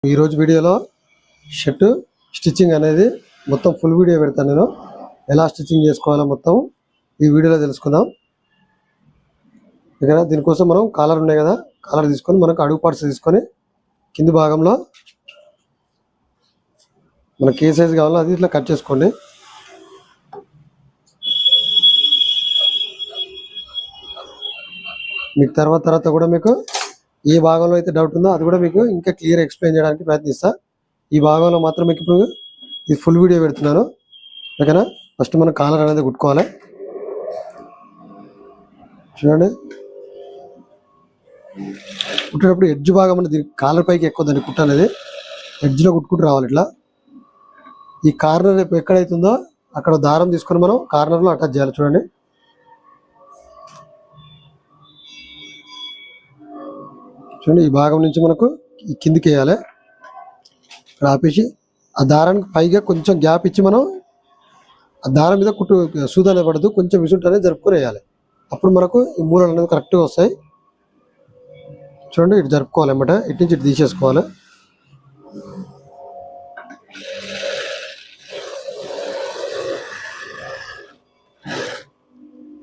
ఈరోజు వీడియోలో shirt stitching అనేది మొత్తం ఫుల్ వీడియో పెడతాను. నేను ఎలా స్టిచ్చింగ్ చేసుకోవాలో మొత్తం ఈ వీడియోలో తెలుసుకుందాం. ఇక్కడ దీనికోసం మనం కాలర్ ఉన్నాయి కదా, కాలర్ తీసుకొని మనకు అడుగు పార్ట్స్ తీసుకొని కింది భాగంలో మనకి ఏ సైజు కావాలో అది ఇట్లా కట్ చేసుకోండి. మీకు తర్వాత కూడా మీకు ఏ భాగంలో అయితే డౌట్ ఉందో అది కూడా మీకు ఇంకా క్లియర్ ఎక్స్ప్లెయిన్ చేయడానికి ప్రయత్నిస్తా. ఈ భాగంలో మాత్రం మీకు ఇప్పుడు ఇది ఫుల్ వీడియో పెడుతున్నాను. ఓకేనా? ఫస్ట్ మనం కాలర్ అనేది కుట్టుకోవాలి. చూడండి, కుట్టేటప్పుడు ఎడ్జ్ భాగం అనేది కాలర్ పైకి ఎక్కువ దాన్ని కుట్ట అనేది ఎడ్జ్లో కుట్టుకుంటూ రావాలి. ఇట్లా ఈ కార్నర్ ఎక్కడైతుందో అక్కడ దారం తీసుకొని మనం కార్నర్లో అటాచ్ చేయాలి. చూడండి, చూడండి, ఈ భాగం నుంచి మనకు ఈ కిందికి వేయాలి. ఇక్కడ ఆపేసి ఆ దారానికి పైగా కొంచెం గ్యాప్ ఇచ్చి మనం ఆ దారం మీద కుట్టు సూదనే పడదు, కొంచెం విసుంటు అనేది జరుపుకొని వేయాలి. అప్పుడు మనకు ఈ మూలలు అనేది కరెక్ట్గా వస్తాయి. చూడండి, ఇటు జరుపుకోవాలి అన్నమాట, ఇటు నుంచి ఇటు తీసేసుకోవాలి.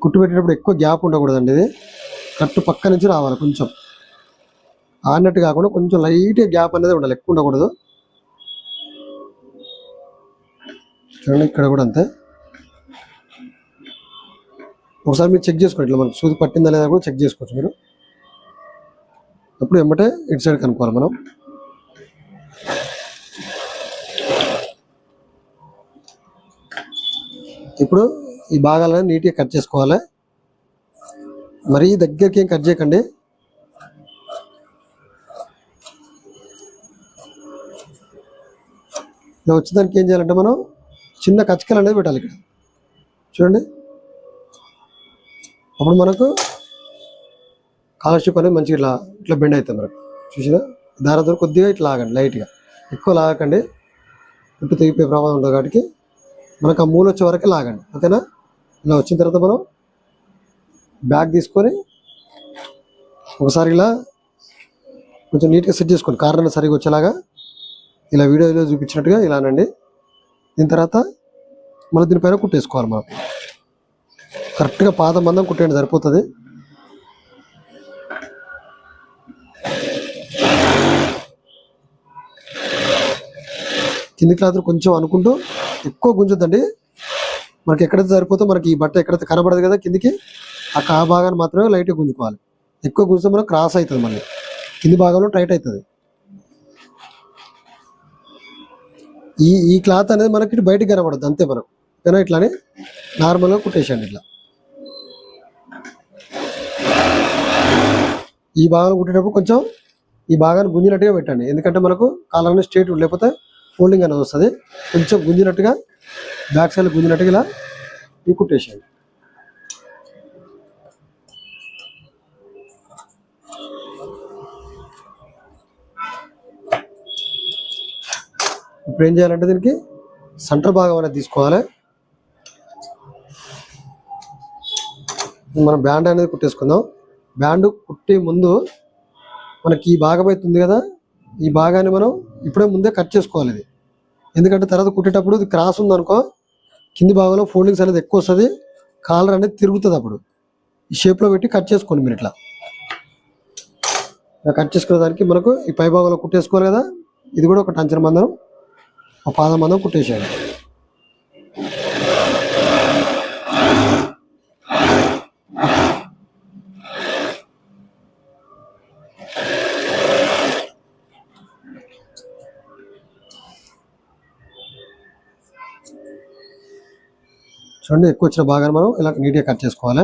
కుట్టు పెట్టేటప్పుడు ఎక్కువ గ్యాప్ ఉండకూడదండి, ఇది కరెక్ట్ పక్క నుంచి రావాలి. కొంచెం ఆడినట్టు కాకుండా కొంచెం లైట్గా గ్యాప్ అనేది ఉండాలి, ఎక్కువ ఉండకూడదు. చూడండి, ఇక్కడ కూడా అంతే. ఒకసారి మీరు చెక్ చేసుకోండి, ఇట్లా మనకు సూది పట్టిందా లేదా కూడా చెక్ చేసుకోవచ్చు మీరు. అప్పుడు ఏమంటే ఇటు సైడ్ కనుక్కోవాలి మనం. ఇప్పుడు ఈ భాగాలను నీట్గా కట్ చేసుకోవాలి. మరీ దగ్గరికి ఏం కట్ చేయకండి. ఇలా వచ్చేదానికి ఏం చేయాలంటే మనం చిన్న కచ్చకలు అనేది పెట్టాలి ఇక్కడ. చూడండి, అప్పుడు మనకు కాలర్ షేప్ అనేది మంచిగా ఇట్లా బెండ్ అవుతుంది మనకు. చూసినా దారంతో కొద్దిగా ఇట్లా లాగండి, లైట్గా, ఎక్కువ లాగకండి, ఇటు తెగిపోయే ప్రమాదం ఉంటుంది. కాబట్టి మనకు ఆ మూల వచ్చే వరకే లాగండి. ఓకేనా? ఇలా వచ్చిన తర్వాత మనం బ్యాగ్ తీసుకొని ఒకసారి ఇలా కొంచెం నీట్గా సెట్ చేసుకోండి, కార్నర్ సరిగా వచ్చేలాగా. ఇలా వీడియోలో చూపించినట్టుగా ఇలానండి. దీని తర్వాత మళ్ళీ దీనిపైన కుట్టేసుకోవాలి. మనం కరెక్ట్గా పాదం మందం కుట్టేయండి, సరిపోతుంది. కింది క్లాత్ కొంచెం అనుకుంటూ ఎక్కువ గుంజొద్దండి. మనకి ఎక్కడైతే సరిపోతే మనకి ఈ బట్ట ఎక్కడైతే కనబడదు కదా కిందికి, ఆ భాగాన్ని మాత్రమే లైట్గా గుంజుకోవాలి. ఎక్కువ గుంజితే మనకు క్రాస్ అవుతుంది, మళ్ళీ కింది భాగంలో టైట్ అవుతుంది. ఈ క్లాత్ అనేది మనకి ఇటు బయటకు కనబడద్దు అంతే మనకు. ఓకేనా? ఇట్లానే నార్మల్గా కుట్టేసాను. ఇట్లా ఈ భాగం కుట్టేటప్పుడు కొంచెం ఈ భాగాన్ని గుంజినట్టుగా పెట్టండి, ఎందుకంటే మనకు కాలర్ స్ట్రేట్ లేకపోతే ఫోల్డింగ్ అనేది వస్తుంది. కొంచెం గుంజినట్టుగా బ్యాక్ సైడ్ గుంజినట్టుగా ఇలా ఈ కుట్టేసాను. ఇప్పుడు ఏం చేయాలంటే దీనికి సెంటర్ భాగం అనేది తీసుకోవాలి. మనం బ్యాండ్ అనేది కుట్టేసుకుందాం. బ్యాండ్ కుట్టే ముందు మనకి ఈ భాగం అవుతుంది కదా, ఈ భాగాన్ని మనం ఇప్పుడే ముందే కట్ చేసుకోవాలి. ఇది ఎందుకంటే తర్వాత కుట్టేటప్పుడు ఇది క్రాస్ ఉందనుకో కింది భాగంలో ఫోల్డింగ్స్ అనేది ఎక్కువ వస్తుంది, కాలర్ అనేది తిరుగుతుంది. అప్పుడు ఈ షేప్లో పెట్టి కట్ చేసుకోండి మీరు. ఇట్లా కట్ చేసుకునే దానికి మనకు ఈ పై భాగంలో కుట్టేసుకోవాలి కదా, ఇది కూడా ఒక టంచర్ మందం, ఒక పాదం మందం కుట్టేసాడు. చూడండి, ఎక్కువ వచ్చిన భాగాన్ని మనం ఇలా నీట్గా కట్ చేసుకోవాలి.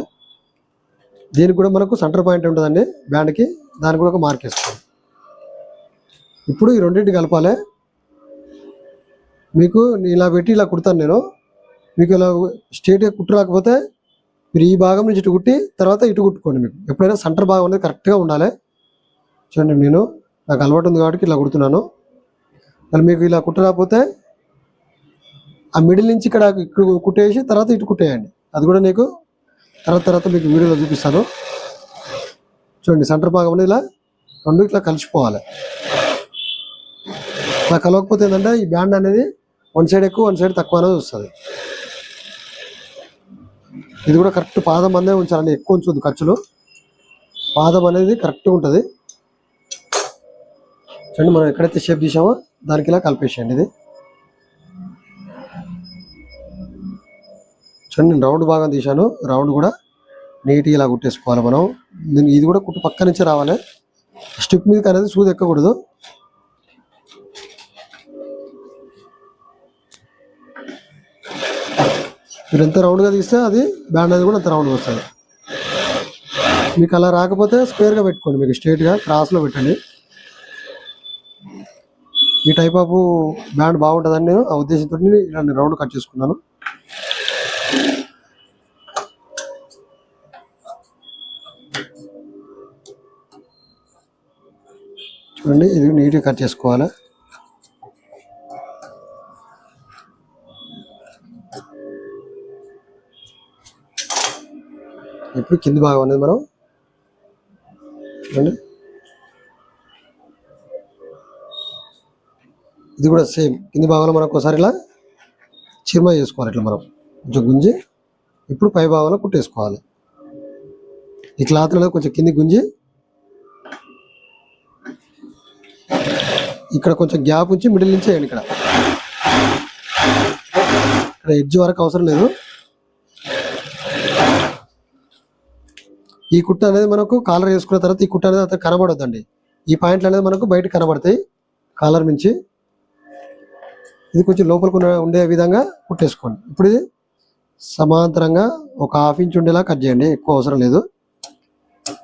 దీనికి కూడా మనకు సెంటర్ పాయింట్ ఉంటుందండి బ్యాండ్కి, దానికి కూడా ఒక మార్క్ వేసుకోవాలి. ఇప్పుడు ఈ రెండింటి కలపాలి. మీకు ఇలా పెట్టి ఇలా కుడతాను నేను. మీకు ఇలా స్ట్రేట్గా కుట్టు రాకపోతే మీరు ఈ భాగం నుంచి ఇటు కుట్టి తర్వాత ఇటు కుట్టుకోండి. మీకు ఎప్పుడైనా సెంటర్ భాగం అనేది కరెక్ట్గా ఉండాలి. చూడండి, నేను నాకు అలవాటు ఉంది కాబట్టి ఇలా కుడుతున్నాను. మరి మీకు ఇలా కుట్టు రాకపోతే ఆ మిడిల్ నుంచి ఇక్కడ కుట్టేసి తర్వాత ఇటు కుట్టేయండి. అది కూడా నీకు తర్వాత మీకు వీడియోలో చూపిస్తాను. చూడండి, సెంటర్ భాగం అనేది ఇలా రెండు ఇట్లా కలిసిపోవాలి. అలా కలవకపోతే ఏంటంటే ఈ బ్యాండ్ అనేది వన్ సైడ్ ఎక్కువ వన్ సైడ్ తక్కువ అనేది వస్తుంది. ఇది కూడా కరెక్ట్ పాదం అనేది ఉంచాలండి, ఎక్కువ ఉంచొద్దు ఖర్చులు. పాదం అనేది కరెక్ట్గా ఉంటుంది. చూడండి మనం ఎక్కడైతే షేప్ తీసామో దానికి ఇలా కలిపేసేయండి. ఇది చూడండి నేను రౌండ్ భాగం తీసాను, రౌండ్ కూడా నీట్గా ఇలా కుట్టేసుకోవాలి మనం. ఇది కూడా కుట్టు పక్క నుంచే రావాలి, స్టిప్ మీదకి అనేది సూది ఎక్కకూడదు. మీరు ఎంత రౌండ్గా తీస్తే అది బ్యాండ్ అనేది కూడా అంత రౌండ్గా వస్తుంది. మీకు అలా రాకపోతే స్క్వేర్గా పెట్టుకోండి, మీకు స్ట్రైట్గా క్రాస్లో పెట్టండి. ఈ టైప్ ఆఫ్ బ్యాండ్ బాగుంటుందని నేను ఆ ఉద్దేశంతో ఇలాంటి రౌండ్ కట్ చేసుకున్నాను. చూడండి ఇది నీట్గా కట్ చేసుకోవాలి. ఇప్పుడు కింది భాగం అనేది మనం చూడండి, ఇది కూడా సేమ్ కింది భాగంలో మనం ఒకసారి ఇలా చిరుమ చేసుకోవాలి. ఇట్లా మనం కొంచెం గుంజి ఇప్పుడు పై భాగంలో కుట్టేసుకోవాలి. ఈ క్లాత్ అనేది కొంచెం కింది గుంజి ఇక్కడ కొంచెం గ్యాప్ ఉంచి మిడిల్ నుంచి వేయండి. ఇక్కడ ఎడ్జ్ వరకు అవసరం లేదు. ఈ కుట్ట అనేది మనకు కాలర్ వేసుకున్న తర్వాత ఈ కుట్ట అనేది అంత కనబడొద్దండి. ఈ పాయింట్లు అనేది మనకు బయట కనబడతాయి కాలర్ నుంచి. ఇది కొంచెం లోపలికి ఉండే విధంగా కుట్టేసుకోండి. ఇప్పుడు ఇది సమాంతరంగా ఒక 1/2 ఇంచ్ ఉండేలా కట్ చేయండి, ఎక్కువ అవసరం లేదు.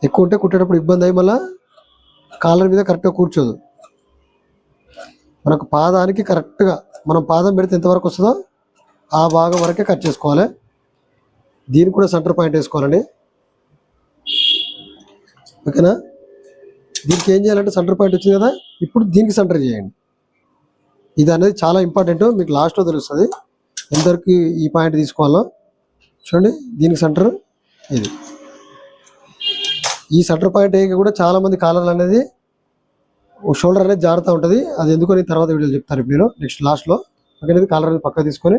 ఎక్కువ ఉంటే కుట్టేటప్పుడు ఇబ్బంది అయ్యి మళ్ళీ కాలర్ మీద కరెక్ట్గా కూర్చోదు. మనకు పాదానికి కరెక్ట్గా మనం పాదం పెడితే ఎంతవరకు వస్తుందో ఆ భాగం వరకే కట్ చేసుకోవాలి. దీనికి కూడా సెంటర్ పాయింట్ వేసుకోవాలండి, ఓకేనా. దీనికి ఏం చేయాలంటే సెంటర్ పాయింట్ వచ్చింది కదా, ఇప్పుడు దీనికి సెంటర్ చేయండి. ఇది అనేది చాలా ఇంపార్టెంట్, మీకు లాస్ట్లో తెలుస్తుంది ఎంతవరకు ఈ పాయింట్ తీసుకోవాలో. చూడండి దీనికి సెంటర్ ఇది. ఈ సెంటర్ పాయింట్ వేయక కూడా చాలామంది కాలర్లు అనేది షోల్డర్ అనేది జారుతూ ఉంటుంది. అది ఎందుకో నేను తర్వాత వీడియోలో చెప్తాను. ఇప్పుడు నేను నెక్స్ట్ లాస్ట్లో ఓకేనా. కాలర్ అనేది పక్క తీసుకొని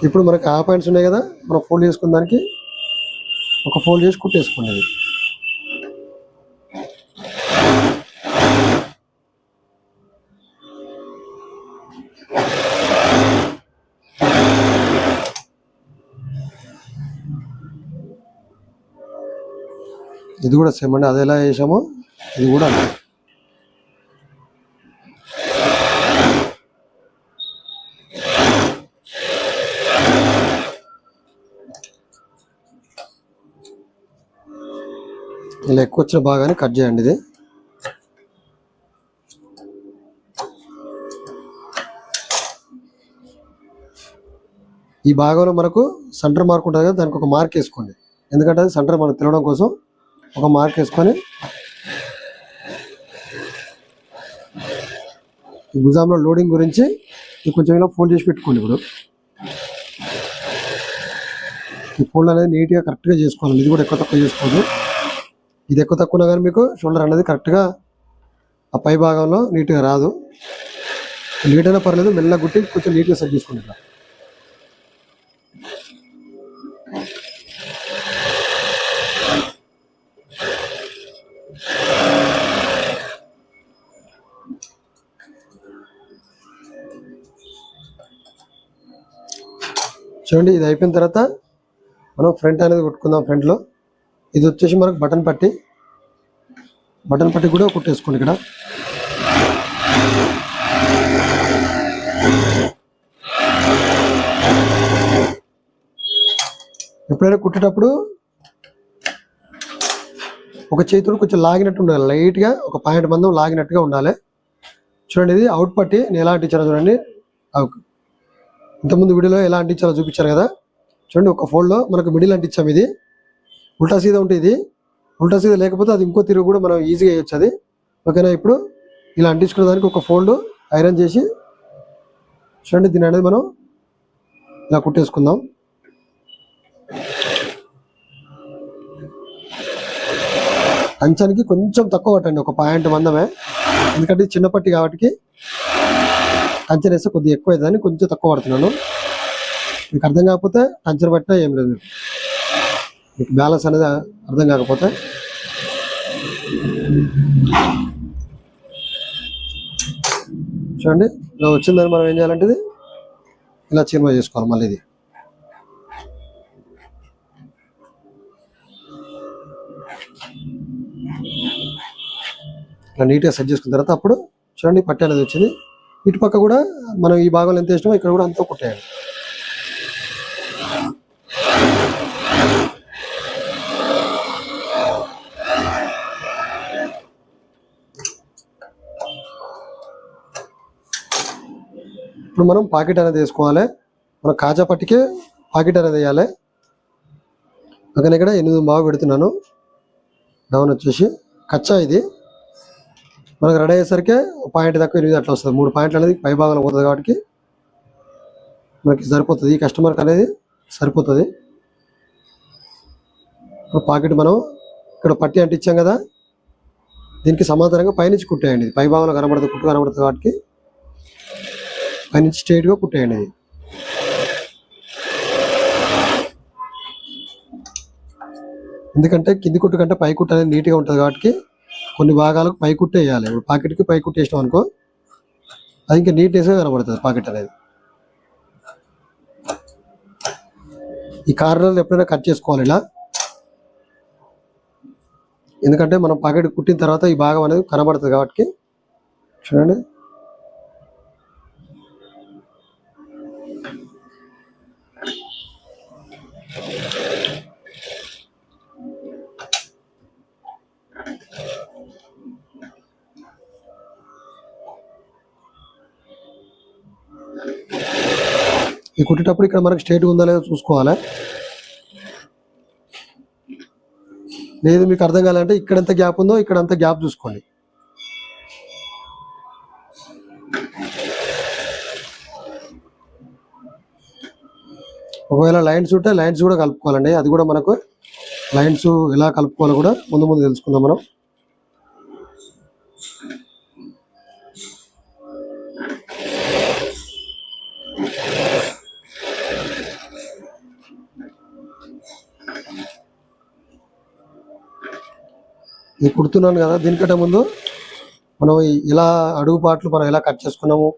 ఇప్పుడు మనకి ఆ పాయింట్స్ ఉన్నాయి కదా, మనం ఫోల్డ్ చేసుకున్న దానికి ఒక ఫోల్డ్ చేసి కుట్టేసుకోండి. ఇది కూడా సేమ్ అండి, అది ఎలా వేసామో ఇది కూడా అండి. ఇలా ఎక్కువ వచ్చిన భాగాన్ని కట్ చేయండి. ఇది ఈ భాగంలో మనకు సెంటర్ మార్క్ ఉంటుంది కదా, దానికి ఒక మార్క్ వేసుకోండి. ఎందుకంటే అది సెంటర్ మనకు తినడం కోసం ఒక మార్క్ వేసుకొని ఈ భుజంలో లోడింగ్ గురించి కొంచెం ఇలా ఫోల్డ్ చేసి పెట్టుకోండి. ఇప్పుడు ఈ ఫోల్డ్ అనేది నీట్గా కరెక్ట్గా చేసుకోవాలి. ఇది కూడా ఎక్కువ తక్కువ చేసుకోవద్దు. ఇది ఎక్కువ తక్కువ ఉన్నా కానీ మీకు షోల్డర్ అనేది కరెక్ట్గా ఆ పై భాగంలో నీట్గా రాదు. నీట్ అయినా పర్లేదు, మెల్లగా గుట్టి కొంచెం నీట్గా సెట్ చేసుకోండి. ఇట్లా చూడండి. ఇది అయిపోయిన తర్వాత మనం ఫ్రంట్ అనేది కుట్టుకుందాం. ఫ్రంట్లో ఇది వచ్చేసి మనకు బటన్ పట్టి కూడా కుట్టేసుకోండి. ఇక్కడ ఎప్పుడైనా కుట్టేటప్పుడు ఒక చేతులు కొంచెం లాగినట్టు ఉండాలి, లైట్గా ఒక పాయింట్ మందం లాగినట్టుగా ఉండాలి. చూడండి ఇది అవుట్ పట్టి నేను ఎలా అంటించాలో చూడండి. ఇంతకుముందు వీడియోలో ఎలా అంటించాలో చూపించాను కదా. చూడండి ఒక ఫోల్డ్లో మనకు మిడిల్ అంటించాము. ఇది ఉల్టా సీదా ఉంటే, ఇది ఉల్టా సీదా లేకపోతే అది ఇంకో తిరుగు కూడా మనం ఈజీగా వేయచ్చు అది, ఓకేనా. ఇప్పుడు ఇలా అంటించుకునే దానికి ఒక ఫోల్డ్ ఐరన్ చేసి చూడండి దీని అనేది మనం ఇలా కుట్టేసుకుందాం. కంచానికి కొంచెం తక్కువ పట్టండి, ఒక పాయింట్ మందమే, ఎందుకంటే చిన్న పట్టి కాబట్టి కంచె వేస్తే కొద్దిగా ఎక్కువ అవుతుందని కొంచెం తక్కువ పడుతున్నాను. మీకు అర్థం కాకపోతే కంచెను పట్టినా ఏం లేదు, మీకు బ్యాలెన్స్ అనేది అర్థం కాకపోతే. చూడండి ఇలా వచ్చిందని మనం ఏం చేయాలంటే ఇది ఇలా చీరమ చేసుకోవాలి. మళ్ళీ ఇది ఇలా నీట్గా సెట్ చేసుకున్న తర్వాత అప్పుడు చూడండి పట్టి అనేది వచ్చింది. ఇటు పక్క కూడా మనం ఈ భాగంలో ఎంత వేసినామో ఇక్కడ కూడా అంతా కుట్టేయాలి. ఇప్పుడు మనం పాకెట్ అనేది వేసుకోవాలి. మనం కాజా పట్టికే పాకెట్ అనేది వేయాలి. అందుకని ఇక్కడ 8 బాగా పెడుతున్నాను. డౌన్ వచ్చేసి కచ్చా ఇది మనకు రెడీ అయ్యేసరికి పాయింట్ తక్కువ 8 అట్లా వస్తుంది. 3 పాయింట్లు అనేది పై భాగంలో పోతుంది కాబట్టి మనకి సరిపోతుంది, ఈ కస్టమర్కి అనేది సరిపోతుంది. ఇప్పుడు పాకెట్ మనం ఇక్కడ పట్టి అంటించాం కదా, దీనికి సమాంతరంగా పైనుంచి కుట్టేయండి. పై భాగంలో కనబడుతుంది, కుట్టు కనబడుతుంది కాబట్టి పైనుంచి స్ట్రైట్గా కుట్టేయండి. ఇది ఎందుకంటే కింది కుట్టు కంటే పై కుట్టు అనేది నీట్గా ఉంటుంది కాబట్టి కొన్ని భాగాలకు పై కుట్టు వేయాలి. ఇప్పుడు పాకెట్కి పై కుట్టు వేసినాం అనుకో అది ఇంకా నీట్నెస్గా కనబడుతుంది పాకెట్ అనేది. ఈ కార్నర్లు ఎప్పుడైనా కట్ చేసుకోవాలి ఇలా, ఎందుకంటే మనం పాకెట్ కుట్టిన తర్వాత ఈ భాగం అనేది కనబడుతుంది కాబట్టి. చూడండి ఈ కుట్టేటప్పుడు ఇక్కడ మనకి స్ట్రైట్గా ఉందా లేదో చూసుకోవాలి. లేదు మీకు అర్థం కావాలంటే ఇక్కడ ఎంత గ్యాప్ ఉందో ఇక్కడ అంత గ్యాప్ చూసుకోండి. ఒకవేళ లైన్స్ ఉంటే లైన్స్ కూడా కలుపుకోవాలండి. అది కూడా మనకు లైన్స్ ఎలా కలుపుకోవాలో కూడా ముందు తెలుసుకుందాం మనం. ఇది కుడుతున్నాను కదా, దీనికంటే ముందు మనం ఇలా అడుగు పాటలు మనం ఎలా కట్ చేసుకున్నాము,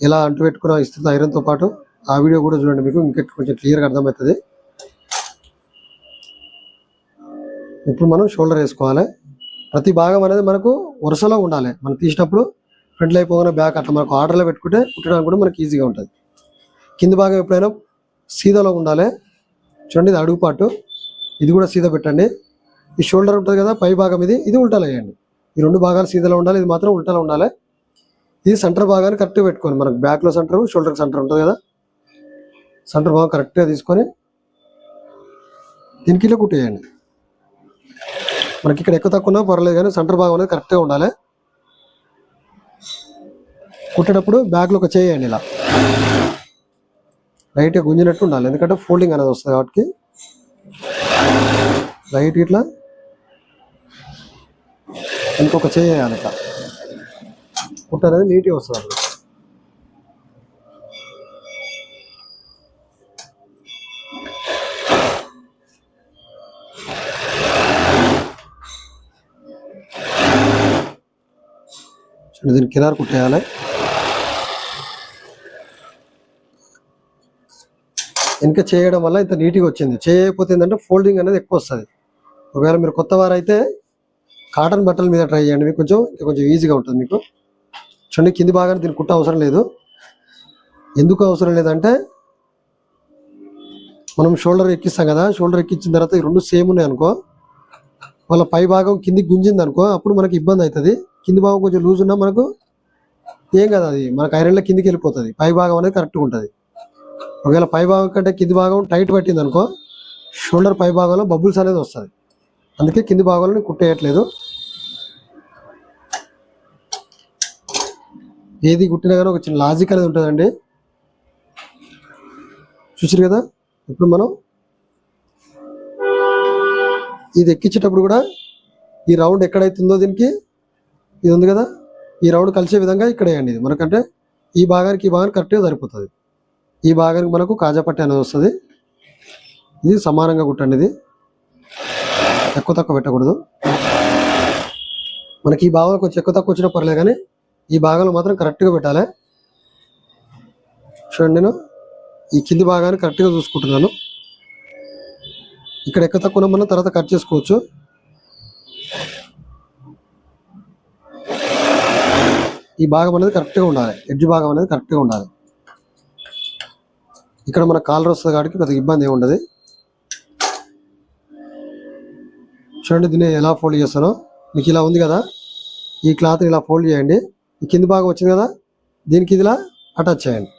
ఎలా అంటు పెట్టుకున్నాం ఇస్తుంది ఐరన్తో పాటు, ఆ వీడియో కూడా చూడండి, మీకు ఇంకా కొంచెం క్లియర్గా అర్థమవుతుంది. ఇప్పుడు మనం షోల్డర్ వేసుకోవాలి. ప్రతి భాగం అనేది మనకు వరుసలో ఉండాలి. మనం తీసినప్పుడు ఫ్రంట్లో అయిపోగానే బ్యాక్ అట్లా మనకు ఆర్డర్లో పెట్టుకుంటే కుట్టడానికి కూడా మనకి ఈజీగా ఉంటుంది. కింది భాగం ఎప్పుడైనా సీదాలో ఉండాలి. చూడండి ఇది అడుగు పాటు, ఇది కూడా సీదా పెట్టండి. ఈ షోల్డర్ ఉంటుంది కదా పై భాగం, ఇది ఉల్టాలో వేయండి. ఈ 2 భాగాలు సీదాలో ఉండాలి, ఇది మాత్రం ఉల్టాలో ఉండాలి. ఇది సెంటర్ భాగాన్ని కరెక్ట్గా పెట్టుకోండి. మనకు బ్యాక్లో సెంటర్, షోల్డర్ సెంటర్ ఉంటుంది కదా, సెంటర్ భాగం కరెక్ట్గా తీసుకొని దీనికి ఇలా కుట్టేయండి. మనకి ఇక్కడ ఎక్కువ తక్కువ ఉన్నా పర్లేదు కానీ సెంటర్ భాగం అనేది కరెక్ట్గా ఉండాలి. కుట్టేటప్పుడు బ్యాక్లో ఒక చేయండి, ఇలా రైట్గా గుంజినట్టు ఉండాలి. ఎందుకంటే ఫోల్డింగ్ అనేది వస్తుంది కాబట్టి రైట్ ఇట్లా ఇంకొక చేయాలి. ఇట్లా కుట్ట అనేది నీట్గా వస్తుంది. దీన్ని కినారు కుట్టేయాలి. ఇంకా చేయడం వల్ల ఇంత నీట్గా వచ్చింది. చేయకపోతే ఏంటంటే ఫోల్డింగ్ అనేది ఎక్కువ వస్తుంది. ఒకవేళ మీరు కొత్త వారు అయితే కాటన్ బట్టల మీద ట్రై చేయండి, మీకు కొంచెం ఈజీగా ఉంటుంది. మీకు చూడండి కింది భాగాన్ని దీన్ని కుట్ట అవసరం లేదు. ఎందుకు అవసరం లేదంటే మనం షోల్డర్ ఎక్కిస్తాం కదా, షోల్డర్ ఎక్కించిన తర్వాత ఈ 2 సేమ్ ఉన్నాయి అనుకో, వాళ్ళ పై భాగం కిందికి గుంజింది అనుకో అప్పుడు మనకి ఇబ్బంది అవుతుంది. కింది భాగం కొంచెం లూజ్ ఉన్నా మనకు ఏం కదా, అది మనకు ఐరన్లో కిందికి వెళ్ళిపోతుంది. పై భాగం అనేది కరెక్ట్గా ఉంటుంది. ఒకవేళ పై భాగం కంటే కింది భాగం టైట్ పట్టింది అనుకో షోల్డర్ పై భాగంలో బబుల్స్ అనేది వస్తుంది. అందుకే కింది భాగంలో కుట్టేయట్లేదు. ఏది కుట్టినా కానీ ఒక చిన్న లాజిక్ అనేది ఉంటుందండి. చూసారు కదా, ఇప్పుడు మనం ఇది ఎక్కించేటప్పుడు కూడా ఈ రౌండ్ ఎక్కడైతుందో దీనికి ఇది ఉంది కదా, ఈ రౌండ్ కలిసే విధంగా ఇక్కడ వేయండి. ఇది మనకంటే ఈ భాగానికి కరెక్ట్గా సరిపోతుంది. ఈ భాగానికి మనకు కాజా పట్టి అనేది వస్తుంది. ఇది సమానంగా కుట్టండి. ఇది ఎక్కువ తక్కువ పెట్టకూడదు. మనకి ఈ భాగంలో కొంచెం ఎక్కువ తక్కువ వచ్చినా పర్లేదు, కానీ ఈ భాగంలో మాత్రం కరెక్ట్గా పెట్టాలి. చూడండి, నేను ఈ కింది భాగాన్ని కరెక్ట్గా చూసుకుంటున్నాను. ఇక్కడ ఎక్కువ తక్కువ మనం తర్వాత కట్ చేసుకోవచ్చు. ఈ భాగం అనేది కరెక్ట్గా ఉండాలి, ఎడ్జ్ భాగం అనేది కరెక్ట్గా ఉండాలి. ఇక్కడ మన కాలర్ వస్తుంది కాబట్టి పెద్ద ఇబ్బంది ఏమి ఉండదు. చూడండి, దీన్ని ఎలా ఫోల్డ్ చేస్తానో. మీకు ఇలా ఉంది కదా, ఈ క్లాత్ని ఇలా ఫోల్డ్ చేయండి. ఈ కింది భాగం వచ్చింది కదా, దీనికి ఇది ఇలా అటాచ్ చేయండి.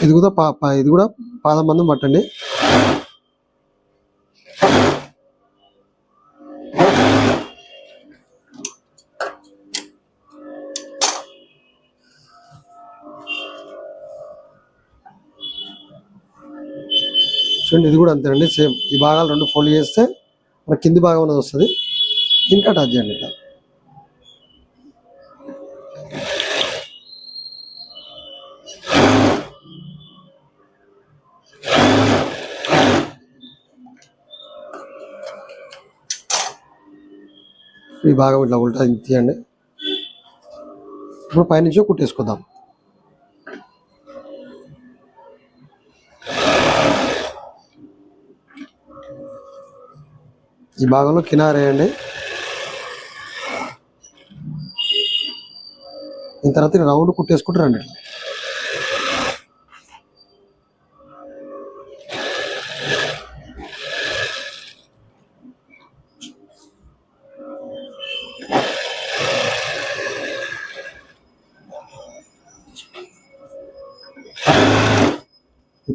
ఇది కూడా పాదం మందం పట్టండి. చూడండి, ఇది కూడా అంతేనండి, సేమ్. ఈ భాగాలు రెండు ఫోల్డ్ చేస్తే మన కింది భాగం అనేది వస్తుంది. ఇంకా అటాచ్ చేయండి. ఇట్లా ఈ భాగం ఇట్లా ఉల్టా తీయండి. ఇప్పుడు పైనుంచి కుట్టేసుకుందాం. ఈ భాగంలో కినార్ వేయండి. దీని తర్వాత రౌండ్ కుట్టేసుకుంటూ రండి.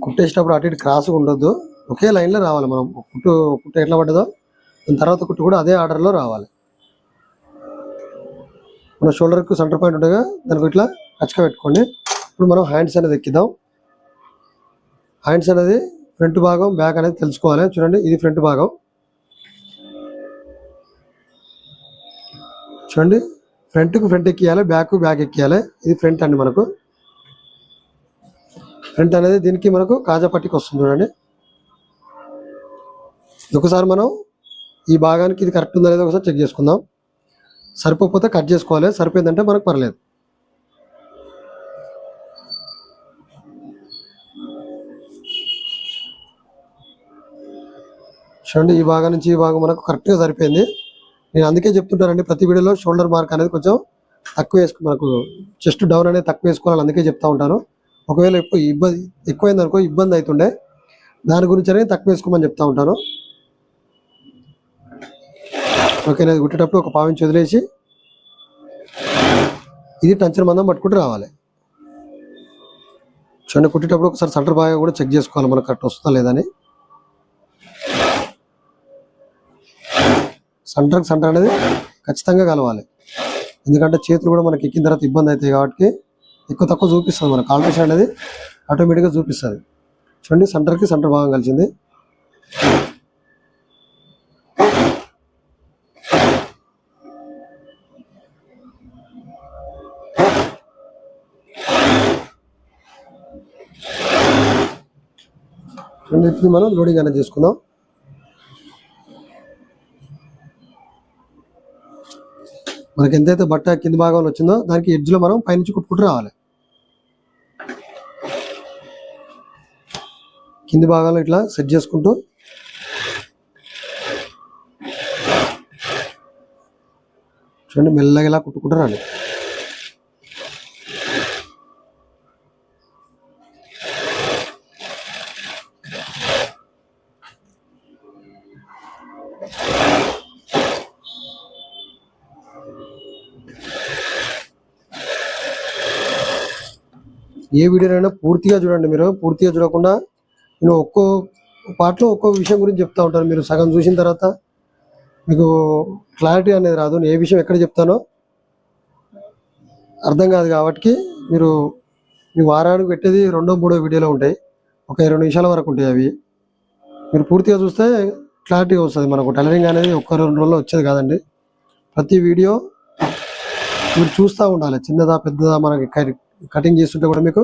కుట్టేసేటప్పుడు అటు ఇటు క్రాస్గా ఉండొద్దు, ఒకే లైన్లో రావాలి. మనం కుట్టు ఎట్లా పడ్డదో దాని తర్వాత కుట్టు కూడా అదే ఆర్డర్లో రావాలి. మన షోల్డర్కు సెంటర్ పాయింట్ ఉండగా దానికి ఇట్లా కచ్చక పెట్టుకోండి. ఇప్పుడు మనం హ్యాండ్స్ అనేది ఎక్కిద్దాం. హ్యాండ్స్ అనేది ఫ్రంట్ భాగం బ్యాక్ అనేది తెలుసుకోవాలి. చూడండి, ఇది ఫ్రంట్ భాగం. చూడండి, ఫ్రంట్కు ఫ్రంట్ ఎక్కియాలి, బ్యాక్ ఎక్కియాలి. ఇది ఫ్రంట్ అండి. మనకు ఫ్రంట్ అనేది దీనికి మనకు కాజా పట్టికి వస్తుంది. చూడండి, ఒకసారి మనం ఈ భాగానికి ఇది కరెక్ట్ ఉందా లేదా ఒకసారి చెక్ చేసుకుందాం. సరిపోతే కట్ చేసుకోవాలి, సరిపోయిందంటే మనకు పర్లేదు. చూడండి, ఈ భాగం నుంచి ఈ భాగం మనకు కరెక్ట్గా సరిపోయింది. నేను అందుకే చెప్తుంటానండి, ప్రతి వీడియోలో షోల్డర్ మార్క్ అనేది కొంచెం తక్కువ మనకు చెస్ట్ డౌన్ అనేది తక్కువ వేసుకోవాలని అందుకే చెప్తా ఉంటాను. ఒకవేళ ఎక్కువైంది అనుకో ఇబ్బంది అవుతుండే, దాని గురించి అనేది తక్కువ వేసుకోమని చెప్తా ఉంటాను. ఓకేనా, కుట్టేటప్పుడు ఒక పావించి వదిలేసి ఇది టంచర్ మందం పట్టుకుంటూ రావాలి. చూడండి, కుట్టేటప్పుడు ఒకసారి సెంటర్ బాగా కూడా చెక్ చేసుకోవాలి మనకు కరెక్ట్ వస్తుందా లేదని. సెంటర్ అనేది ఖచ్చితంగా కలవాలి, ఎందుకంటే చేతులు కూడా మనకి ఎక్కిన తర్వాత ఇబ్బంది అవుతాయి కాబట్టి ఎక్కువ తక్కువ చూపిస్తుంది. మన కాల్కులేషన్ అనేది ఆటోమేటిక్గా చూపిస్తుంది. చూడండి, సెంటర్కి సెంటర్ భాగం కలిసింది. రెండింటిని మనం లోడింగ్ అనేది చేసుకుందాం. మనకి ఎంతైతే బట్ట కింది భాగంలో వచ్చిందో దానికి ఎడ్జ్లో మనం పైనుంచి కుట్టుకుంటూ రావాలి. కింది భాగంలో ఇట్లా సెట్ చేసుకుంటూ చూడండి, మెల్లగా ఇలా కుట్టుకుంటూ రాండి. ఏ వీడియోనైనా పూర్తిగా చూడండి. మీరు పూర్తిగా చూడకుండా నేను ఒక్కో పార్ట్లో ఒక్కో విషయం గురించి చెప్తా ఉంటాను. మీరు సగం చూసిన తర్వాత మీకు క్లారిటీ అనేది రాదు. నేను ఏ విషయం ఎక్కడ చెప్తానో అర్థం కాదు. కాబట్టి మీరు మీ వారానికి పెట్టేది 2-3 వీడియోలో ఉంటాయి, ఒక 20 నిమిషాల వరకు ఉంటాయి అవి. మీరు పూర్తిగా చూస్తే క్లారిటీగా వస్తుంది. మనకు టైలరింగ్ అనేది ఒక్క 2 రోజుల్లో వచ్చేది కాదండి. ప్రతి వీడియో మీరు చూస్తూ ఉండాలి. చిన్నదా పెద్దదా మనకి కటింగ్ చేస్తుంటే కూడా మీకు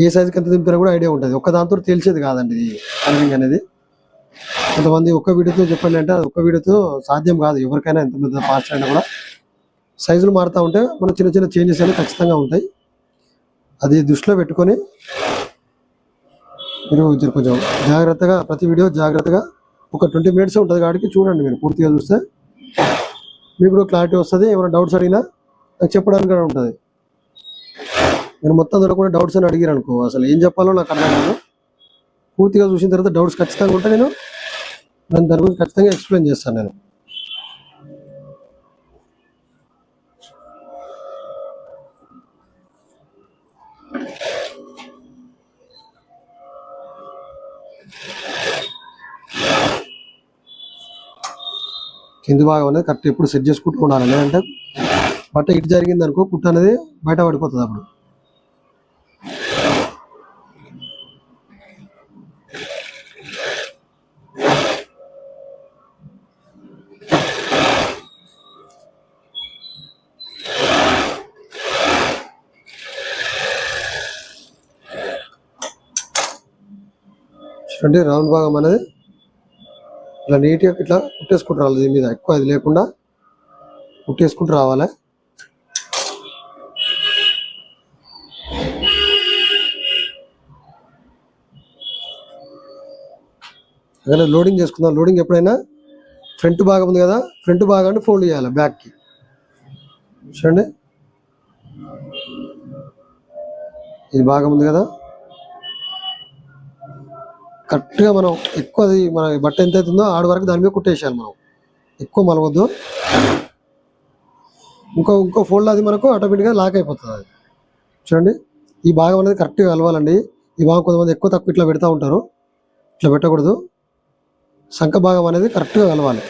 ఏ సైజుకి ఎంత దింపినా కూడా ఐడియా ఉంటుంది. ఒక్క దాంతో తేల్చేది కాదండి ఇది టైలరింగ్ అనేది. కొంతమంది ఒక్క వీడియోతో చెప్పండి అంటే అది ఒక్క వీడియోతో సాధ్యం కాదు. ఎవరికైనా ఎంత పెద్ద పార్ట్స్ అయినా కూడా సైజులు మారుతూ ఉంటే మన చిన్న చిన్న చేంజెస్ అనేవి ఖచ్చితంగా ఉంటాయి. అది దృష్టిలో పెట్టుకొని మీరు కొంచెం జాగ్రత్తగా ప్రతి వీడియో జాగ్రత్తగా ఒక 20 మినిట్స్ ఉంటుంది కాబట్టి చూడండి. మీరు పూర్తిగా చూస్తే మీకు కూడా క్లారిటీ వస్తుంది. ఏమైనా డౌట్స్ అడిగినా నాకు చెప్పడానికి కూడా ఉంటుంది. నేను మొత్తం చూడకుండా డౌట్స్ అని అడిగారు అనుకో అసలు ఏం చెప్పాలో నాకు అర్థం కాదు. పూర్తిగా చూసిన తర్వాత డౌట్స్ ఖచ్చితంగా ఉంటే నేను దాని గురించి ఖచ్చితంగా ఎక్స్ప్లెయిన్ చేస్తాను నేను. కింది భాగం అనేది కరెక్ట్ ఎప్పుడు సెట్ చేసుకుంటూ ఉండాలి. లేదంటే బట్ట ఇటు జరిగింది అనుకో కుట్ట అనేది బయట పడిపోతుంది. అప్పుడు చూడండి రౌండ్ భాగం అనేది ఇలా నీట్గా ఇట్లా కుట్టేసుకుంటూ రావాలి. దీని మీద ఎక్కువ అది లేకుండా కుట్టేసుకుంటూ రావాలి. అలాగే లోడింగ్ చేసుకుందాం. లోడింగ్ ఎప్పుడైనా ఫ్రంట్ భాగం ఉంది కదా, ఫ్రంట్ భాగాన్ని ఫోల్డ్ చేయాలి బ్యాక్కి. చూడండి ఇది భాగం ఉంది కదా, కరెక్ట్గా మనం ఎక్కువ అది మన బట్ట ఎంత అవుతుందో ఆడ వరకు దాని మీద కుట్టేసేయాలి. మనం ఎక్కువ మలవద్దు. ఇంకో ఫోల్డ్ అది మనకు ఆటోమేటిక్గా లాక్ అయిపోతుంది. అది చూడండి ఈ భాగం అనేది కరెక్ట్గా కలవాలండి. ఈ భాగం కొంతమంది ఎక్కువ తక్కువ ఇట్లా పెడతా ఉంటారు. ఇట్లా పెట్టకూడదు. శంఖ భాగం అనేది కరెక్ట్గా కలవాలి.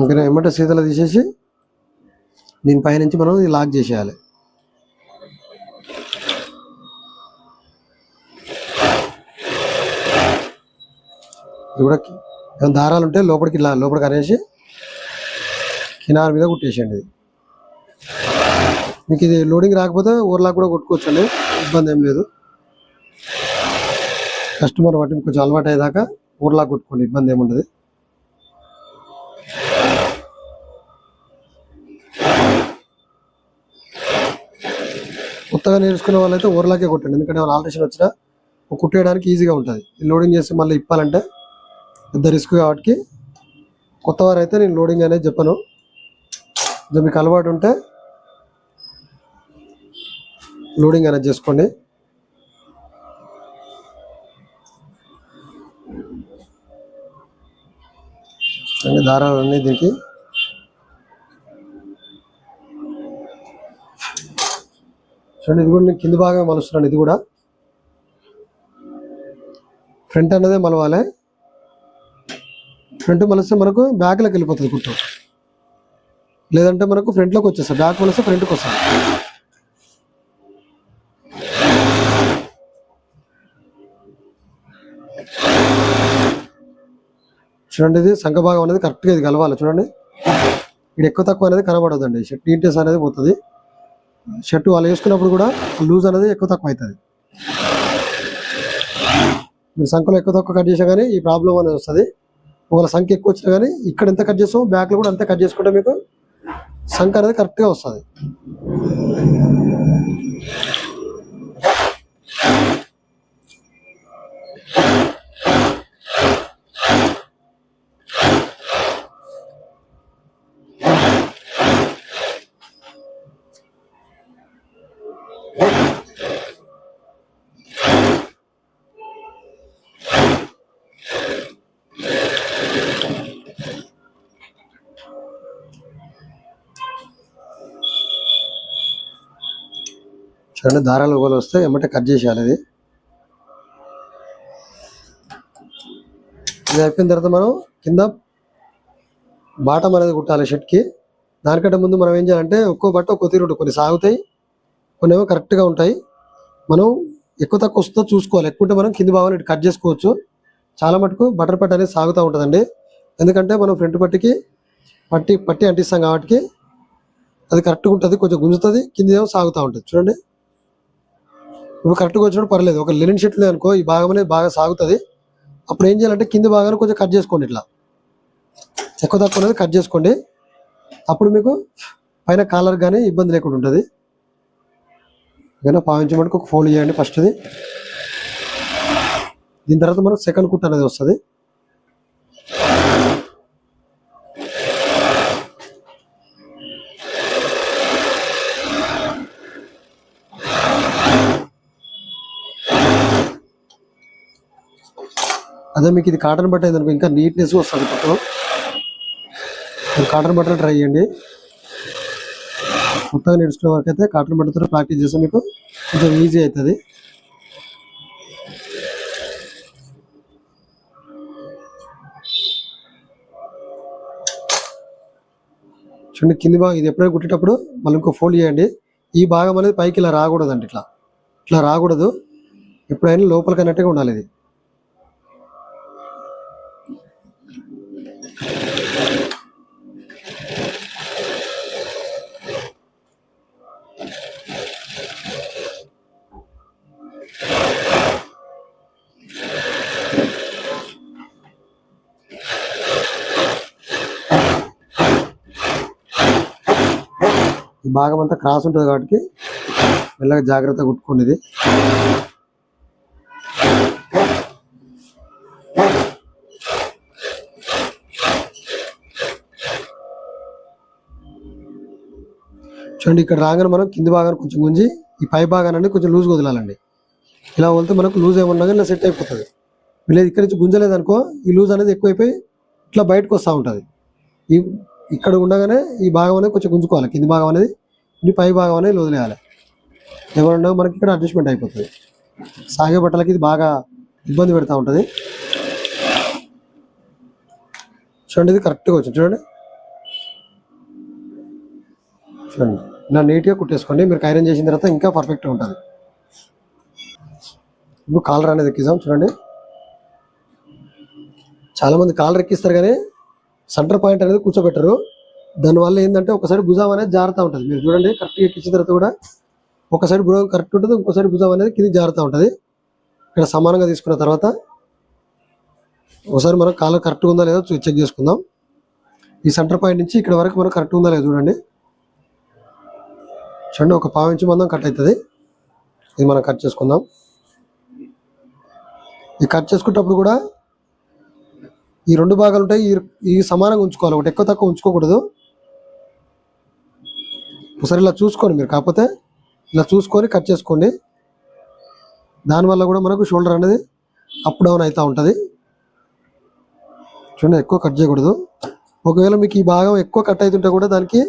ఇంకా ఏమంటే సీతలు తీసేసి దీని పైనుంచి మనం లాక్ చేసేయాలి. ఇది కూడా దారాలు ఉంటే లోపలికి అనేసి కినార మీద కుట్టేసేయండి. ఇది మీకు ఇది లోడింగ్ రాకపోతే ఓవర్లాక్ కూడా కొట్టుకోవచ్చండి, ఇబ్బంది ఏం లేదు. కస్టమర్ బట్టి కొంచెం అలవాటు అయ్యేదాకా ఓవర్లాక్ కొట్టుకోండి, ఇబ్బంది ఏముంటుంది. కొత్తగా నేర్చుకునే వాళ్ళైతే ఓవర్లాకే కొట్టండి. ఎందుకంటే వాళ్ళు ఆల్టరేషన్ వచ్చినా కుట్టేయడానికి ఈజీగా ఉంటుంది. లోడింగ్ చేసి మళ్ళీ ఇప్పాలంటే పెద్ద రిస్క్ కాబట్టి కొత్తవారు అయితే నేను లోడింగ్ అనేది చెప్పను. మీకు అలవాటు ఉంటే లోడింగ్ అనేది చేసుకోండి. దారాలన్నీ దీనికి చూడండి. ఇది కూడా నేను కింది భాగమే మలుస్తున్నాను. ఇది కూడా ఫ్రంట్ అన్నదే మలవాలి. ఫ్రంట్ మలిస్తే మనకు బ్యాక్లోకి వెళ్ళిపోతుంది కుట్టు, లేదంటే మనకు ఫ్రంట్లోకి వచ్చేస్తుంది. బ్యాక్ మలిస్తే ఫ్రంట్కి వస్తుంది. చూడండి ఇది శంఖ భాగం అనేది కరెక్ట్గా ఇది కలవాలి. చూడండి ఇది ఎక్కువ తక్కువ అనేది కనబడదండి. షర్ట్ నీట్నెస్ అనేది పోతుంది. షర్టు వాళ్ళు వేసుకున్నప్పుడు కూడా లూజ్ అనేది ఎక్కువ తక్కువ అవుతుంది. మీరు సంఖ్యలో ఎక్కువ తక్కువ కట్ చేసినా కానీ ఈ ప్రాబ్లం అనేది వస్తుంది. ఒకవేళ సంఖ్య ఎక్కువ వచ్చినా కానీ ఇక్కడ ఎంత కట్ చేస్తామో బ్యాక్లో కూడా అంతే కట్ చేసుకుంటే మీకు సంఖ్య అనేది కరెక్ట్గా వస్తుంది. చూడండి దారాలు ఒకవేళ వస్తే ఎమ్మటే కట్ చేసేయాలి. ఇది అయిపోయిన తర్వాత మనం కింద బాటం అనేది కుట్టాలి షర్ట్కి. దానికంటే ముందు మనం ఏం చేయాలంటే ఒక్కో బట్ట ఒక్కో తీరు ఉంటుంది. కొన్ని సాగుతాయి, కొన్ని ఏమో కరెక్ట్గా ఉంటాయి. మనం ఎక్కువ తక్కువ వస్తుందో చూసుకోవాలి. ఎక్కువ ఉంటే మనం కింది భాగం ఇటు కట్ చేసుకోవచ్చు. చాలా మటుకు బటర్ పట్టు అనేది సాగుతూ ఉంటుందండి. ఎందుకంటే మనం ఫ్రంట్ పట్టికి పట్టి అంటిస్తాం కాబట్టి అది కరెక్ట్గా ఉంటుంది. కొంచెం గుంజుతుంది, కింది ఏమో సాగుతూ ఉంటుంది. చూడండి ఇప్పుడు కరెక్ట్గా వచ్చినప్పుడు పర్లేదు. ఒక లెనిన్ షర్ట్ అనుకో ఈ భాగం అనేది బాగా సాగుతుంది. అప్పుడు ఏం చేయాలంటే కింది భాగాన్ని కొంచెం కట్ చేసుకోండి. ఇట్లా ఎక్కువ తక్కువ అనేది కట్ చేసుకోండి. అప్పుడు మీకు పైన కాలర్ కానీ ఇబ్బంది లేకుండా ఉంటుంది. ఓకేనా, పావించి మటుకు ఒక ఫోల్డ్ చేయండి ఫస్ట్ది. దీని తర్వాత మనకు సెకండ్ కుట్ అనేది వస్తుంది. అదే మీకు ఇది కాటన్ బట్ట అయిందనుకో ఇంకా నీట్నెస్ వస్తుంది. పక్కన కాటన్ బట్టలు ట్రై చేయండి. కొత్తగా నేర్చుకునే వరకు అయితే కాటన్ బట్టతో ప్రాక్టీస్ చేస్తే మీకు కొంచెం ఈజీ అవుతుంది. చూడండి కింది భాగం ఇది ఎప్పుడైనా కుట్టేటప్పుడు మళ్ళీ ఇంకో ఫోల్డ్ చేయండి. ఈ భాగం అనేది పైకి ఇలా రాకూడదండి. ఇట్లా రాకూడదు. ఎప్పుడైనా లోపలికి అన్నట్టుగా ఉండాలి. ఇది ఈ భాగం అంతా క్రాస్ ఉంటుంది కాబట్టి మెల్లగా జాగ్రత్తగా కుట్టుకోండి. ఇది చూడండి ఇక్కడ రాగానే మనం కింది భాగాన్ని కొంచెం గుంజి ఈ పై భాగాన్ని కొంచెం లూజ్గా వదలాలండి. ఇలా వదిలితే మనకు లూజ్ ఏమన్నా ఇలా సెట్ అయిపోతుంది. లేదు ఇక్కడ నుంచి గుంజలేదు అనుకో ఈ లూజ్ అనేది ఎక్కువైపోయి ఇట్లా బయటకు వస్తూ ఉంటుంది. ఇక్కడ ఉండగానే ఈ భాగం అనేది కొంచెం గుంజుకోవాలి. కింది భాగం అనేది ఈ పై భాగం అనేది వదిలేయాలి. ఎవరన్నా మనకి ఇక్కడ అడ్జస్ట్మెంట్ అయిపోతుంది. సాగే బట్టలకి ఇది బాగా ఇబ్బంది పెడతా ఉంటుంది. చూడండి ఇది కరెక్ట్గా వచ్చింది. చూడండి ఇలా నీట్గా కుట్టేసుకోండి. మీరు ఐరన్ చేసిన తర్వాత ఇంకా పర్ఫెక్ట్గా ఉంటుంది. ఇప్పుడు కాలర్ అనేది ఎక్కిద్దాం. చూడండి చాలామంది కాలర్ ఎక్కిస్తారు కానీ సెంటర్ పాయింట్ అనేది కూర్చోబెట్టరు. దానివల్ల ఏంటంటే ఒకసారి భుజం అనేది జారుతూ ఉంటుంది. మీరు చూడండి కరెక్ట్గా ఎక్కించిన తర్వాత కూడా ఒక సైడ్ భుజం కరెక్ట్ ఉంటుంది, ఇంకో సైడ్ భుజం అనేది కింద జారుతూ ఉంటుంది. ఇక్కడ సమానంగా తీసుకున్న తర్వాత ఒకసారి మనం కాలర్ కరెక్ట్గా ఉందా లేదో చెక్ చేసుకుందాం. ఈ సెంటర్ పాయింట్ నుంచి ఇక్కడ వరకు మనం కరెక్ట్ ఉందా లేదో చూడండి. చూడండి ఒక పావు ఇంచు మందం కట్ అవుతుంది. ఇది మనం కట్ చేసుకుందాం. ఈ కట్ చేసుకునేటప్పుడు కూడా ఈ రెండు భాగాలు ఉంటాయి. ఈ సమానంగా ఉంచుకోవాలి. ఒకటి ఎక్కువ తక్కువ ఉంచుకోకూడదు. ఒకసారి ఇలా చూసుకోండి. మీరు కాకపోతే ఇలా చూసుకొని కట్ చేసుకోండి. దానివల్ల కూడా మనకు షోల్డర్ అనేది అప్ డౌన్ అవుతూ ఉంటుంది. చూడండి ఎక్కువ కట్ చేయకూడదు. ఒకవేళ మీకు ఈ భాగం ఎక్కువ కట్ అవుతుంటే కూడా దానికి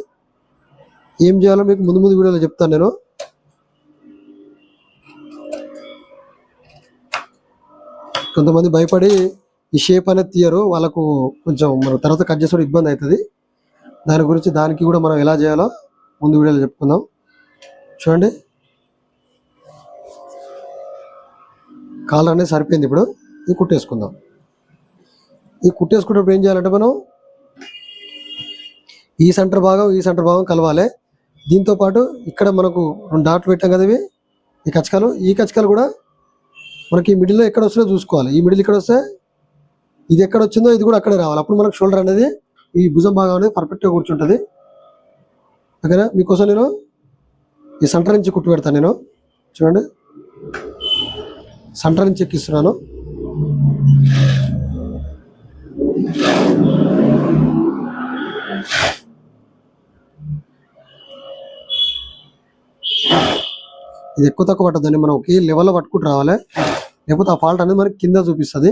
ఏం చేయాలో మీకు ముందు వీడియోలో చెప్తాను నేను. కొంతమంది భయపడి ఈ షేప్ అనేది తీయరు. వాళ్ళకు కొంచెం మన తర్వాత కట్ చేసే ఇబ్బంది అవుతుంది. దాని గురించి దానికి కూడా మనం ఎలా చేయాలో ముందు వీడియోలో చెప్పుకుందాం. చూడండి కాలర్ అనేది సరిపోయింది. ఇప్పుడు ఇది కుట్టేసుకుందాం. ఈ కుట్టేసుకున్నప్పుడు ఏం చేయాలంటే మనం ఈ సెంటర్ భాగం కలవాలి. దీంతోపాటు ఇక్కడ మనకు 2 డాట్లు పెట్టాం కదా, ఇవి ఈ కచ్చకాలు కూడా మనకి మిడిల్లో ఎక్కడ వస్తుందో చూసుకోవాలి. ఈ మిడిల్ ఇక్కడ వస్తే ఇది ఎక్కడ వచ్చిందో ఇది కూడా అక్కడే రావాలి. అప్పుడు మనకు షోల్డర్ అనేది ఈ భుజం భాగం అనేది పర్ఫెక్ట్గా కూర్చుంటుంది. ఓకేనా, మీకోసం నేను ఈ సెంటర్ నుంచి కుట్టు పెడతాను. నేను చూడండి సెంటర్ నుంచి ఎక్కిస్తున్నాను. ఇది ఎక్కువ తక్కువ పట్టద్దండి. మనం ఒకే లెవెల్లో పట్టుకుంటూ రావాలి. లేకపోతే ఆ ఫాల్ట్ అనేది మనకి కింద చూపిస్తుంది.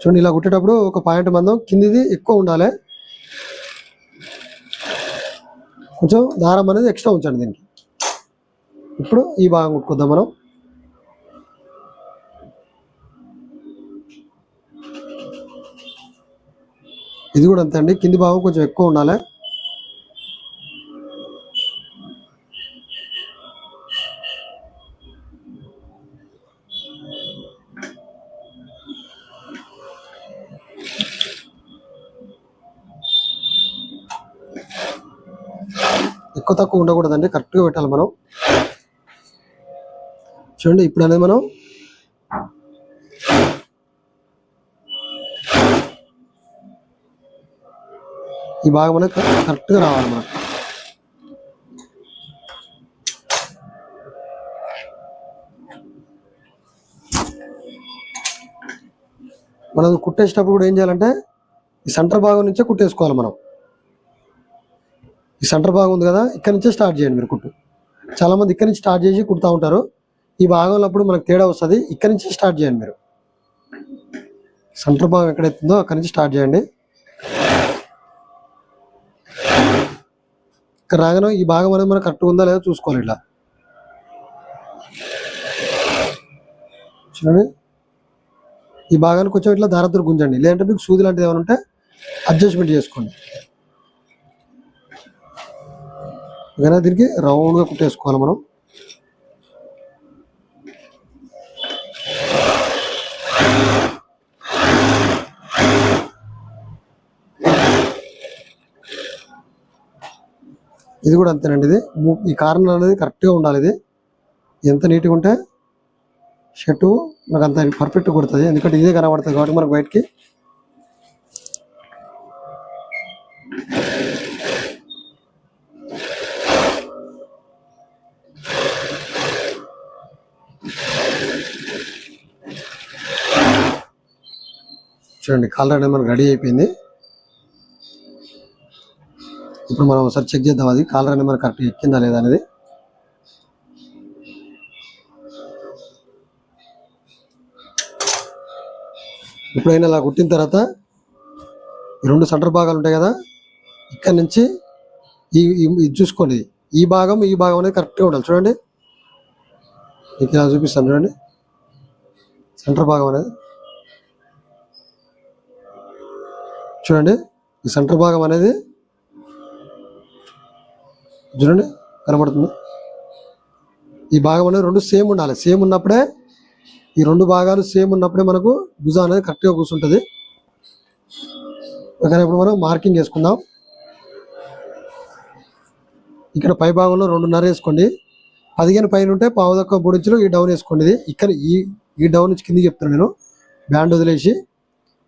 చూడండి ఇలా కుట్టేటప్పుడు ఒక పాయింట్ మందం కిందిది ఎక్కువ ఉండాలి, కొంచెం దారం అనేది ఎక్స్ట్రా ఉంచండి దీనికి. ఇప్పుడు ఈ భాగం కుట్టుకుందాం మనం. ఇది కూడా అంతే అండి, కింది భాగం కొంచెం ఎక్కువ ఉండాలి. ఎక్కువ తక్కువ ఉండకూడదండి, కరెక్ట్గా పెట్టాలి మనం. చూడండి ఇప్పుడు అనేది మనం ఈ భాగం అనేది కరెక్ట్గా రావాలి మనం. మనం కుట్టేసేటప్పుడు కూడా ఏం చేయాలంటే ఈ సెంటర్ భాగం నుంచే కుట్టేసుకోవాలి మనం. ఈ సెంటర్ భాగం ఉంది కదా, ఇక్కడ నుంచే స్టార్ట్ చేయండి మీరు కుట్టు. చాలామంది ఇక్కడ నుంచి స్టార్ట్ చేసి కుడుతూ ఉంటారు, ఈ భాగంలో అప్పుడు మనకు తేడా వస్తుంది. ఇక్కడ నుంచి స్టార్ట్ చేయండి మీరు. సెంటర్ భాగం ఎక్కడైతుందో అక్కడి నుంచి స్టార్ట్ చేయండి. ఇక్కడ రాగానే ఈ భాగం అనేది మనకు కరెక్ట్గా ఉందా లేదా చూసుకోవాలి. ఇట్లా చూడండి, ఈ భాగాన్ని కొంచెం ఇట్లా దారతో గుంజండి, లేదంటే మీకు సూది లాంటిది ఏమైనా ఉంటే అడ్జస్ట్మెంట్ చేసుకోండి. కానీ దీనికి రౌండ్గా కుట్టేసుకోవాలి మనం. ఇది కూడా అంతేనండి, ఇది ఈ కార్నర్ అనేది కరెక్ట్గా ఉండాలి. ఇది ఎంత నీట్గా ఉంటే షర్టు మనకు అంత పర్ఫెక్ట్గా కుడుతుంది, ఎందుకంటే ఇదే కనబడుతుంది కాబట్టి మనకు బయటికి. చూడండి కాలర్ అనేది మనకు రెడీ అయిపోయింది. ఇప్పుడు మనం ఒకసారి చెక్ చేద్దాం అది కాలర్ అనేది మనకు కరెక్ట్గా ఎక్కిందా లేదా అనేది. ఇప్పుడైనా అలా కుట్టిన తర్వాత ఈ రెండు సెంటర్ భాగాలు ఉంటాయి కదా, ఇక్కడ నుంచి ఇది చూసుకోండి, ఈ భాగం అనేది కరెక్ట్గా ఉండాలి. చూడండి మీకు ఇలా చూపిస్తాను, చూడండి సెంటర్ భాగం అనేది. చూడండి ఈ సెంటర్ భాగం అనేది చూడండి కనబడుతుంది. ఈ భాగం అనేది రెండు సేమ్ ఉండాలి. సేమ్ ఉన్నప్పుడే, ఈ రెండు భాగాలు సేమ్ ఉన్నప్పుడే మనకు భుజం అనేది కరెక్ట్గా కూర్చుంటుంది. ఓకే, ఇప్పుడు మనం మార్కింగ్ వేసుకుందాం. ఇక్కడ పై భాగంలో 2.5 వేసుకోండి. 15 పైన ఉంటే 1.5 ఇంచులు ఈ డౌన్ వేసుకోండి. ఇది ఇక్కడ ఈ డౌన్ నుంచి కిందికి చెప్తున్నాను నేను, బ్యాండ్ వదిలేసి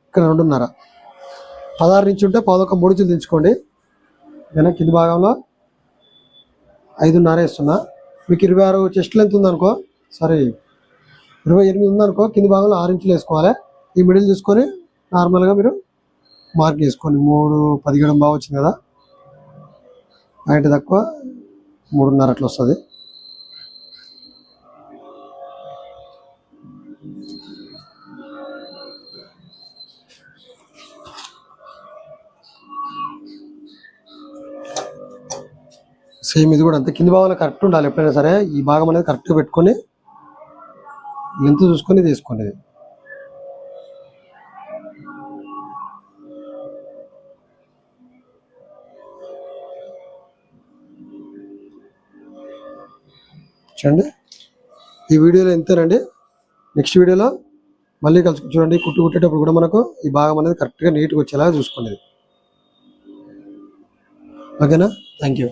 ఇక్కడ 2.5. 16 ఇంచు ఉంటే 1.5 ఇంచులు దించుకోండి. నేను కింది భాగంలో 5.5 వేస్తున్నా. మీకు 26 చెస్ట్ లెంత్ ఉందనుకో, సారీ 28 ఉందనుకో, కింది భాగంలో 6 ఇంచులు వేసుకోవాలి. ఈ మిడిల్ తీసుకొని నార్మల్గా మీరు మార్క్ చేసుకోండి. 3.17 బాగా వచ్చింది కదా, హైట్ తక్కువ 3.5 అట్లా వస్తుంది. సేమ్ ఇది కూడా అంతే, కింది భాగంలో కరెక్ట్ ఉండాలి. ఎప్పుడైనా సరే ఈ భాగం అనేది కరెక్ట్గా పెట్టుకొని లెంత్ చూసుకొని తీసుకోండి. చూడండి ఈ వీడియోలో ఇంతేనండి. నెక్స్ట్ వీడియోలో మళ్ళీ కలుసుకు. చూడండి కుట్టేటప్పుడు కూడా మనకు ఈ భాగం అనేది కరెక్ట్గా నీట్గా వచ్చేలాగా చూసుకోండి. ఓకేనా, థ్యాంక్ యూ.